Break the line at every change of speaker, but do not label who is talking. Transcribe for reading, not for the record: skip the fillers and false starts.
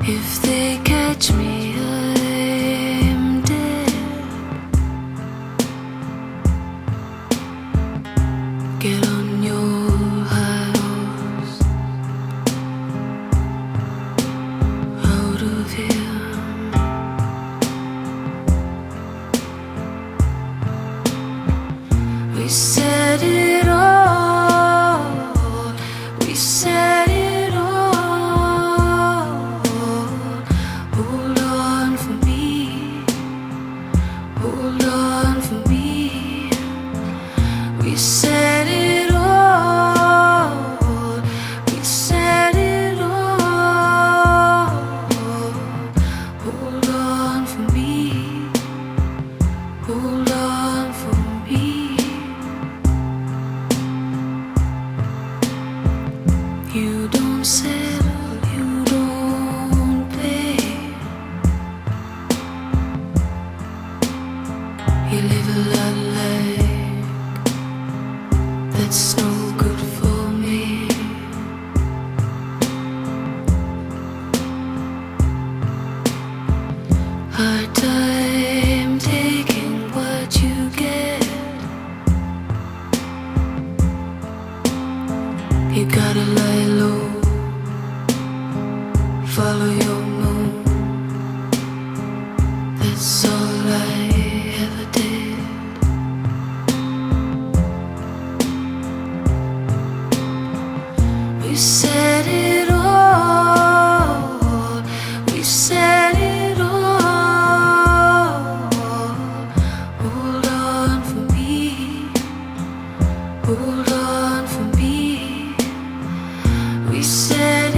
If they catch me, I'm dead. Get on your high horse, out of here. We said it all, we said it all. Hold on for me, hold on for me. We said it all, we said it all. Hold on for me, hold on for me. You don't settle, you don't pay. You live a lot like that's no good for me. Hard time taking what you get. You gotta lie low, follow your moon. That's all I ever did. We said it all, we said it all. Hold on for me, hold on for me. We said